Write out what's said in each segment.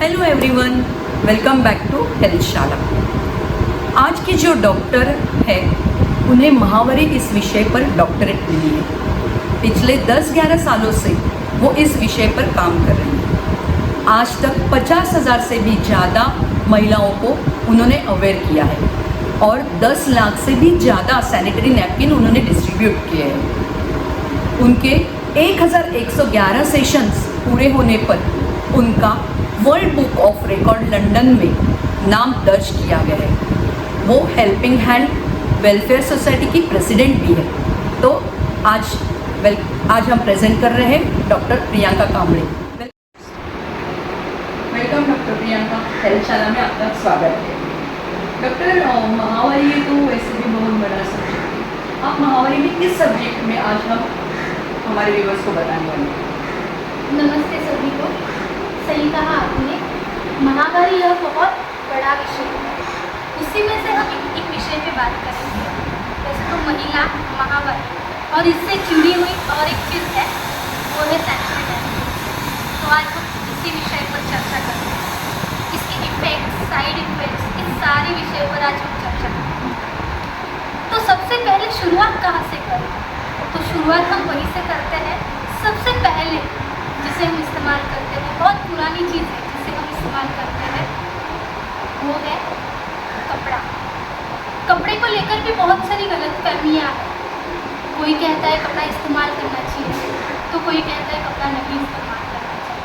Hello everyone, welcome back to health Shala. आज के जो डॉक्टर है उन्हें महावरी इस विषय पर डॉक्टरेट मिली है। पिछले 10-11 सालों से वो इस विषय पर काम कर रही हैं। आज तक 50,000 से भी ज़्यादा महिलाओं को उन्होंने अवेयर किया है और 10 लाख से भी ज़्यादा सैनिटरी नैपकिन उन्होंने डिस्ट्रीब्यूट किए हैं। उनके 1111 सेशंस पूरे होने पर उनका world book of record London में नाम दर्ज किया गया है। वो हेल्पिंग हैंड वेलफेयर सोसाइटी की प्रेसिडेंट भी है। तो आज हम प्रेजेंट कर रहे हैं doctor Priyanka Kamble. Welcome doctor Priyanka, health शाला में आपका स्वागत है। डॉक्टर, महावरी तो वैसे भी बहुत बड़ा सब्जेक्ट है। आप महावरी में किस सब्जेक्ट में आज हम हमारे व्यूअर्स को बताने वाले हैं? नमस्ते सभी को। सही कहा आपने, महावरी यह बहुत बड़ा विषय है। उसी में से हम एक विषय पे बात करेंगे। वैसे तो महिला महावरी और इससे जुड़ी हुई और एक चीज़ है, वो है सैनिटरी नैपकिन। तो आज हम इसी विषय पर चर्चा करते हैं। इसके इफेक्ट्स, साइड इफेक्ट्स, इस सारे विषय पर आज हम चर्चा करेंगे। तो सबसे पहले शुरुआत कहाँ से करें? तो शुरुआत हम वहीं से करते हैं। सबसे पहले जिसे हम इस्तेमाल करते हैं, बहुत पुरानी चीज़ है जिसे हम इस्तेमाल करते हैं, वो है कपड़ा। कपड़े को लेकर भी बहुत सारी गलतफहमियाँ हैं। कोई कहता है कपड़ा इस्तेमाल करना चाहिए, तो कोई कहता है कपड़ा नहीं इस्तेमाल करना चाहिए।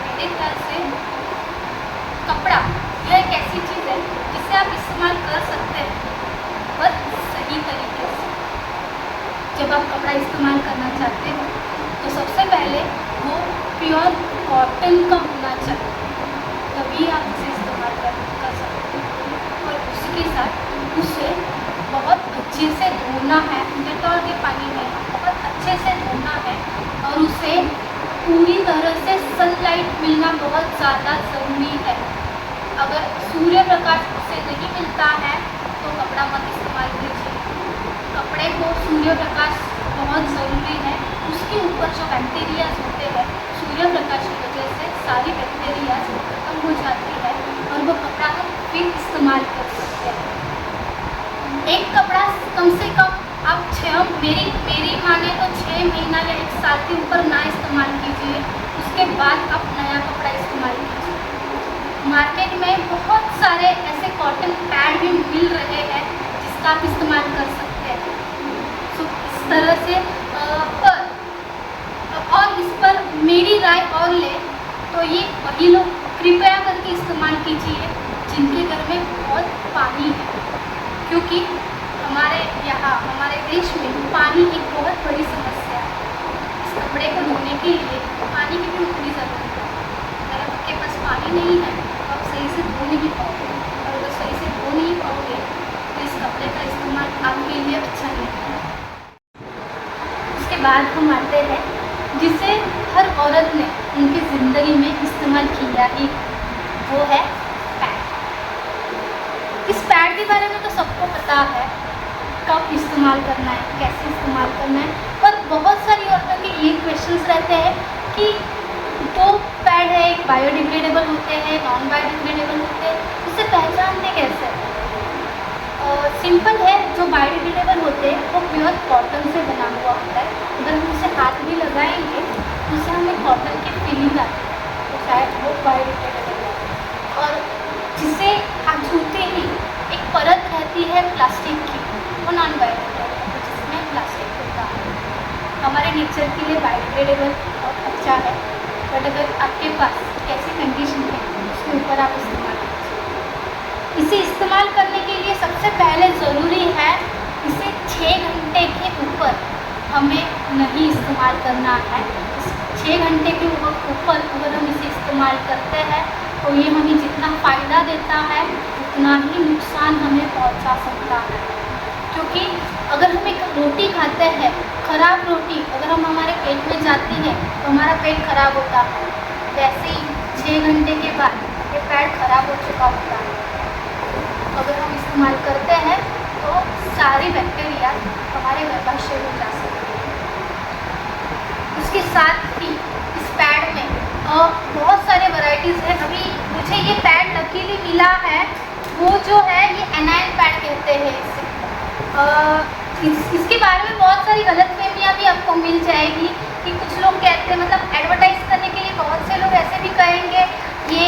मेरे ख्याल से कपड़ा यह एक ऐसी चीज़ है जिसे आप इस्तेमाल कर सकते हैं, पर सही तरीके से। जब आप कपड़ा इस्तेमाल करना चाहते हो तो सबसे पहले वो प्योर कॉटन का होना चाहिए, तभी आप उसे इस्तेमाल कर सकते हैं। और उसके साथ उसे बहुत अच्छे से धोना है, डेटॉल के पानी में बहुत अच्छे से धोना है और उसे पूरी तरह से सनलाइट मिलना बहुत ज़्यादा ज़रूरी है। अगर सूर्य प्रकाश उसे नहीं मिलता है तो कपड़ा मत इस्तेमाल कीजिए। कपड़े को सूर्य प्रकाश बहुत ज़रूरी है। उसके ऊपर जो बैक्टीरियाज होते हैं, सूर्य प्रकाश की वजह से सारी बैक्टीरियाज खत्म हो जाती है और वो कपड़ा हम फिर इस्तेमाल कर सकते हैं। एक कपड़ा कम से कम आप मेरी माने तो 6 महीना या 1 साल के ऊपर ना इस्तेमाल कीजिए। उसके बाद आप नया कपड़ा इस्तेमाल कीजिए। मार्केट में बहुत सारे ऐसे कॉटन पैड भी मिल रहे हैं जिसका आप इस्तेमाल कर सकते हैं। तो इस तरह से और इस पर मेरी राय और ले तो ये वही लोग कृपया करके इस्तेमाल कीजिए जिनके घर में बहुत पानी है, क्योंकि हमारे देश में पानी एक बहुत बड़ी समस्या है। इस कपड़े को धोने के लिए पानी की भी उतनी ज़रूरत है। अगर आपके पास पानी नहीं है तो आप सही से धो नहीं पाओगे, और अगर सही से धो नहीं पाओगे तो इस कपड़े का इस्तेमाल आपके लिए अच्छा नहीं है। उसके बाद हम आते हैं जिसे हर औरत ने उनकी ज़िंदगी में इस्तेमाल किया ही, वो है पैड। इस पैड के बारे में तो सबको पता है, कब इस्तेमाल करना है, कैसे इस्तेमाल करना है। पर बहुत सारी औरतों के ये क्वेश्चंस रहते हैं कि 2 पैड है, एक बायोडिग्रेडेबल होते हैं, नॉन बायोडिग्रेडेबल होते हैं, उसे पहचानते कैसे? सिंपल है, जो बायोडिग्रेडेबल होते हैं वो प्योर कॉटन से बना हुआ होता है। अगर हम उसे हाथ भी लगाएंगे तो उससे हमें कॉटन की फीलिंग आती है, तो शायद वो बायोडिग्रेडेबल है। और जिसे हाथ छूते ही एक परत रहती है प्लास्टिक की, वो नॉन बायोडिग्रेडेबल है, जिसमें प्लास्टिक होता है। हमारे नेचर के लिए बायोडिग्रेडेबल बहुत अच्छा है, बट अगर आपके पास कैसी कंडीशन है उसके ऊपर आप इस्तेमाल कीजिए। इसे इस्तेमाल करने के लिए सबसे पहले ज़रूरी है इसे 6 घंटे के ऊपर हमें नहीं इस्तेमाल करना है। 6 घंटे के ऊपर अगर हम इसे इस्तेमाल करते हैं तो ये हमें जितना फ़ायदा देता है उतना ही नुकसान हमें पहुंचा सकता है। क्योंकि अगर हम एक रोटी खाते हैं, ख़राब रोटी अगर हमारे पेट में जाती है तो हमारा पेट खराब होता है। वैसे ही 6 घंटे के बाद ये पैड खराब हो चुका होता है। अगर हम इस्तेमाल करते हैं तो सारी बैक्टीरिया हमारे गर्भाशय में जा सकती है। उसके साथ ही इस पैड में बहुत सारे वैरायटीज़ है। अभी मुझे ये पैड लकीली मिला है, वो जो है ये एनाइन पैड कहते हैं इसे। इसके बारे में बहुत सारी गलतफहमियाँ भी आपको मिल जाएगी कि कुछ लोग कहते हैं, मतलब एडवर्टाइज करने के लिए बहुत से लोग ऐसे भी कहेंगे ये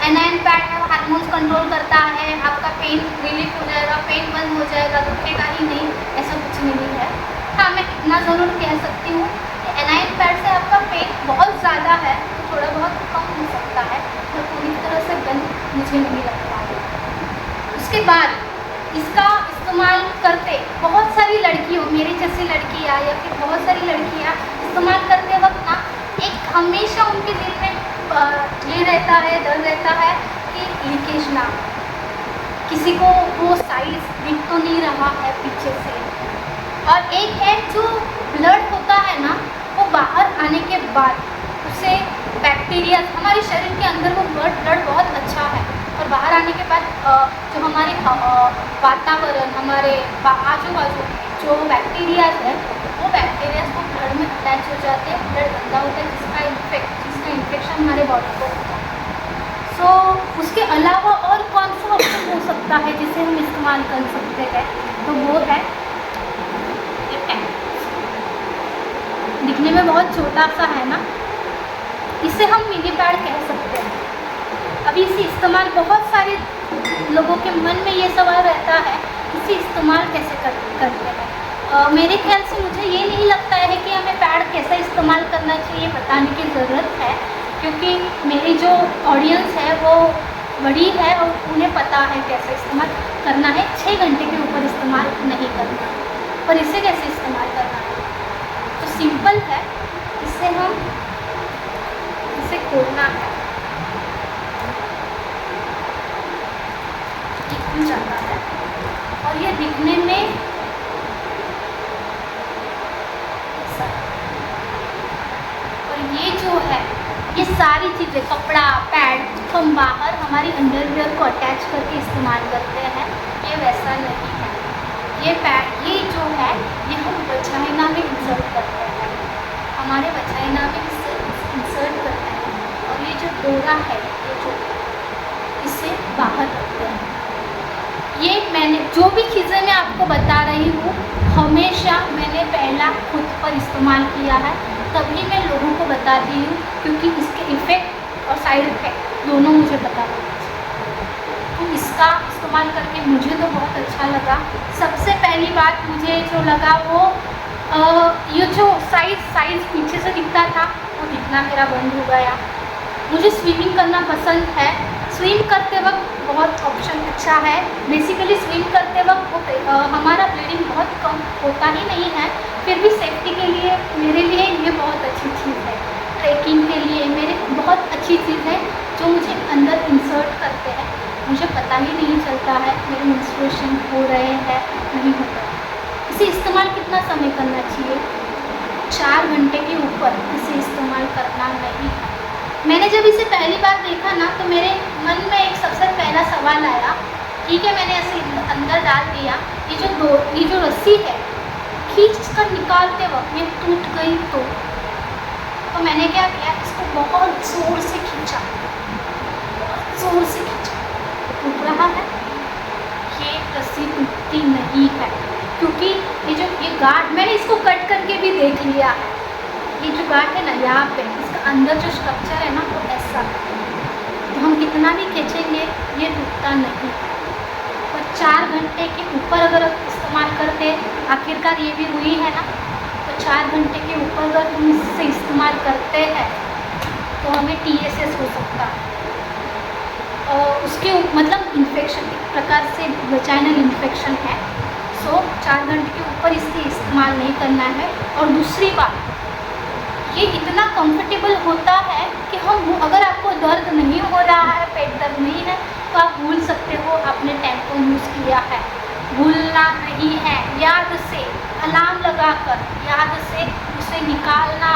एनाइन पैड है, हार्मोन्स कंट्रोल करता है, आपका पेन रिलीफ हो जाएगा, पेन बंद हो जाएगा, दुखेगा ही नहीं, ऐसा कुछ नहीं है। हाँ, मैं इतना ज़रूर कह सकती हूँ कि एनाइन पैड से आपका पेन बहुत ज़्यादा है तो थोड़ा बहुत कम हो सकता है, पर पूरी तरह से बंद मुझे नहीं लगता है। उसके बाद इसका इस्तेमाल करते बहुत सारी लड़कियों, मेरी जैसी लड़कियाँ या फिर बहुत सारी लड़कियाँ इस्तेमाल करते वक्त ना एक हमेशा उनके दिल में ये रहता है, डर रहता है कि लीकेज ना, किसी को वो साइज दिख तो नहीं रहा है पीछे से। और एक है जो ब्लड होता है ना, वो बाहर आने के बाद उसे बैक्टीरिया, हमारे शरीर के अंदर वो ब्लड बहुत अच्छा है, और बाहर आने के बाद जो हमारे वातावरण, हमारे आजू बाजू जो बैक्टीरियाज है, वो बैक्टीरियाज को ब्लड में अटैच हो जाते हैं, ब्लड गंदा होता है, जिसका इन्फेक्शन हमारे बॉडी को होता है। सो उसके अलावा और कौन सा ऑप्शन हो सकता है जिसे हम इस्तेमाल कर सकते हैं, तो वो है ये पैड। दिखने में बहुत छोटा सा है ना, इसे हम मिनी पैड कह सकते हैं। अभी इसे इस्तेमाल बहुत सारे लोगों के मन में ये सवाल रहता है, इसे इस्तेमाल कैसे करते हैं। मेरे ख्याल से मुझे ये नहीं लगता है कि हमें पैड कैसे इस्तेमाल करना चाहिए बताने की ज़रूरत है, क्योंकि मेरी जो ऑडियंस है वो बड़ी है और उन्हें पता है कैसे इस्तेमाल करना है। 6 घंटे के ऊपर इस्तेमाल नहीं करना है। पर इसे कैसे इस्तेमाल करना है तो सिंपल है, इसे खोलना है, खुल जाता है, और ये दिखने में ऐसा, और ये जो है ये सारी चीज़ें, कपड़ा, पैड, तो हम बाहर हमारी अंडरवियर को अटैच करके इस्तेमाल करते हैं, ये वैसा नहीं है। ये पैड, ये जो है ये हम वजाइना में इंसर्ट करते हैं, हमारे वजाइना में इसे इंसर्ट करते हैं, और ये जो डोरा है, ये जो इसे बाहर रखते हैं। ये मैंने जो भी चीज़ें मैं आपको बता रही हूँ, हमेशा मैंने पहला खुद पर इस्तेमाल किया है, तभी मैं लोगों को बताती हूँ, क्योंकि इसके इफ़ेक्ट और साइड इफ़ेक्ट दोनों मुझे पता होना चाहिए। तो इसका इस्तेमाल करके मुझे तो बहुत अच्छा लगा। सबसे पहली बात मुझे जो लगा वो ये जो साइज़ पीछे से दिखता था वो दिखना मेरा बंद हो गया। मुझे स्विमिंग करना पसंद है, स्विम करते वक्त बहुत ऑप्शन अच्छा है। बेसिकली स्विम करते वक्त हमारा ब्लीडिंग बहुत कम होता ही नहीं है, फिर भी सेफ्टी के लिए मेरे लिए ये बहुत अच्छी चीज़ है। ट्रैकिंग के लिए मेरे बहुत अच्छी चीज़ है, जो मुझे अंदर इंसर्ट करते हैं, मुझे पता ही नहीं चलता है मेरे मेंस्ट्रुएशन हो रहे हैं नहीं हो रहे। इसे इस्तेमाल कितना समय करना चाहिए? 4 घंटे के ऊपर इसे इस्तेमाल करना नहीं है। मैंने जब इसे पहली बार देखा ना, तो मेरे मन में एक सबसे पहला सवाल आया, ठीक है मैंने ऐसे अंदर डाल दिया, ये जो रस्सी है खींच कर निकालते वक्त ये टूट गई तो मैंने क्या किया, इसको बहुत ज़ोर से खींचा, टूट रहा है। ये रस्सी टूटती नहीं है, क्योंकि ये गार्ड, मैंने इसको कट करके भी देख लिया है, ये जो गार्ड है ना यहाँ पे, इसका अंदर जो स्ट्रक्चर है ना वो ऐसा, तो हम कितना भी खींचेंगे ये टूटता नहीं है। और 4 घंटे के ऊपर अगर इस्तेमाल करते, आखिरकार ये भी हुई है ना, तो 4 घंटे के ऊपर अगर हम इससे इस्तेमाल करते हैं तो हमें TSS हो सकता है, और उसके मतलब इन्फेक्शन, एक प्रकार से वेजाइनल इन्फेक्शन है। सो 4 घंटे के ऊपर इससे इस्तेमाल नहीं करना है। और दूसरी बात, ये इतना कंफर्टेबल होता है कि अगर आपको दर्द नहीं हो रहा है, पेट दर्द नहीं है, तो आप भूल सकते हो आपने टैम्पून यूज़ किया है। भूलना नहीं है, याद से अलार्म लगाकर याद से उसे निकालना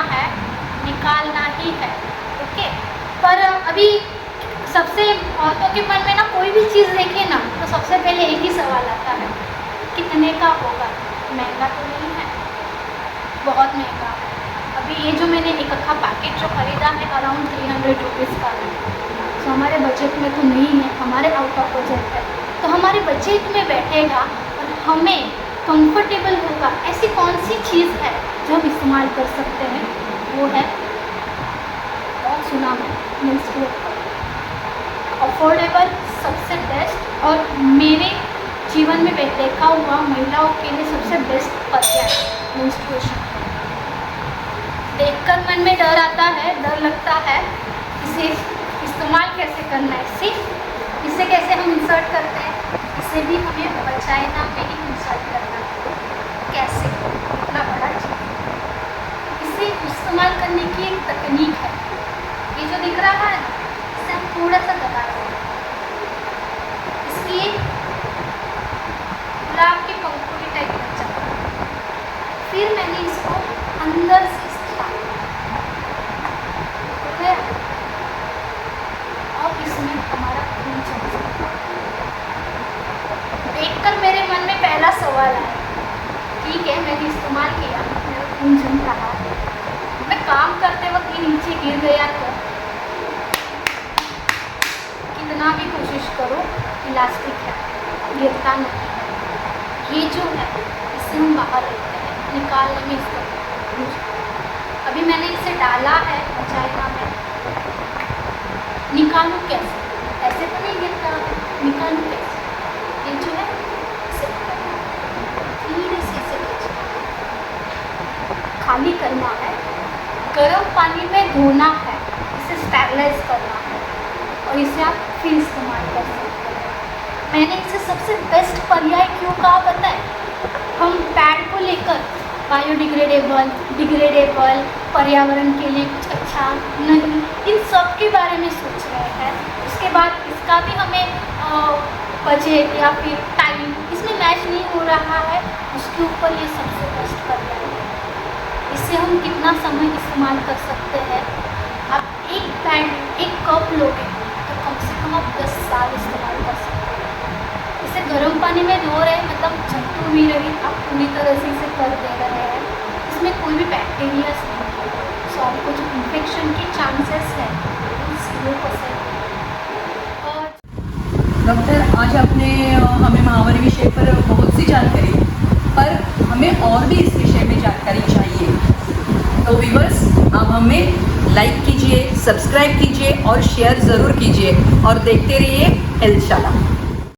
ही है। ओके। पर अभी सबसे औरतों के मन में ना कोई भी चीज़ देखे ना, तो सबसे पहले एक ही सवाल आता है, कितने का होगा? महंगा तो नहीं है? बहुत महंगा है। अभी ये जो मैंने एक अक्खा पैकेट जो ख़रीदा है अराउंड 300 रुपीज़ का है, तो हमारे बजट में तो नहीं है, हमारे आउट ऑफ बजट है। तो हमारे बजट में बैठेगा और हमें कंफर्टेबल होगा, ऐसी कौन सी चीज़ है जो हम इस्तेमाल कर सकते हैं, वो है बहुत सुना है मेंस्ट्रुएशन। अफोर्डेबल, सबसे बेस्ट और मेरे जीवन में देखा हुआ महिलाओं के लिए सबसे बेस्ट पर्याय मेंस्ट्रुएशन। देखकर मन में डर आता है, डर लगता है इसे इस्तेमाल कैसे करना है, इसे कैसे हम इंसर्ट करते हैं, इसे भी हमें वजाइना में ही इंसर्ट करना है। कैसे, इतना बड़ा चीज़, इसे इस्तेमाल करने की एक तकनीक है। ये जो दिख रहा है इसे हम थोड़ा सा दबा रहे हैं, इसकी एक गुलाब की पंखुड़ी टाइप बन जाता है। फिर मैंने इसको अंदर से और इसमें हमारा खून चल सकता है। देखकर मेरे मन में पहला सवाल आया, ठीक है मैंने इस्तेमाल किया, मेरा खून जम रहा है, मैं काम करते वक्त ये नीचे गिर गया तो कितना भी कोशिश करो इलास्टिक है, गिरता नहीं है। ये जो है इसे हम बाहर रखते हैं, निकालने में इसका अभी मैंने इसे डाला है वजाइना में, निकालूं कैसे, ऐसे तो नहीं गिरता, निकालूं कैसे, ये जो है इसे धीरे से इसे खाली करना है, गर्म पानी में धोना है, इसे स्टेरलाइज करना है और इसे आप फिर इस्तेमाल कर सकते हैं। मैंने इसे सबसे बेस्ट पर्याय क्यों कहा पता है, हम पैड को लेकर बायोडिग्रेडेबल, डिग्रेडेबल, पर्यावरण के लिए कुछ अच्छा नहीं, इन सब के बारे में सोच रहे हैं। उसके बाद इसका भी हमें बजट या फिर टाइम इसमें मैच नहीं हो रहा है, उसके ऊपर ये सबसे बेस्ट पर्याय है। इससे हम कितना समय इस्तेमाल कर सकते हैं, आप एक पैड, एक कप लोगे तो कम से कम आप 10 साल इस्तेमाल कर सकते हैं। इसे गर्म पानी में धो रहे हैं मतलब जंतु भी रही आप पूरी तरह से इसे कर दे रहे हैं, इसमें कोई भी बैक्टीरियाज नहीं है, सो आपको जो इन्फेक्शन के चांसेस है वो 0% है। और डॉक्टर आज आपने हमें महावारी विषय पर बहुत सी जानकारी, पर हमें और भी इस विषय में जानकारी चाहिए, तो व्यूअर्स आप हमें लाइक कीजिए, सब्सक्राइब कीजिए और शेयर ज़रूर कीजिए और देखते रहिए हेल्थ शाला।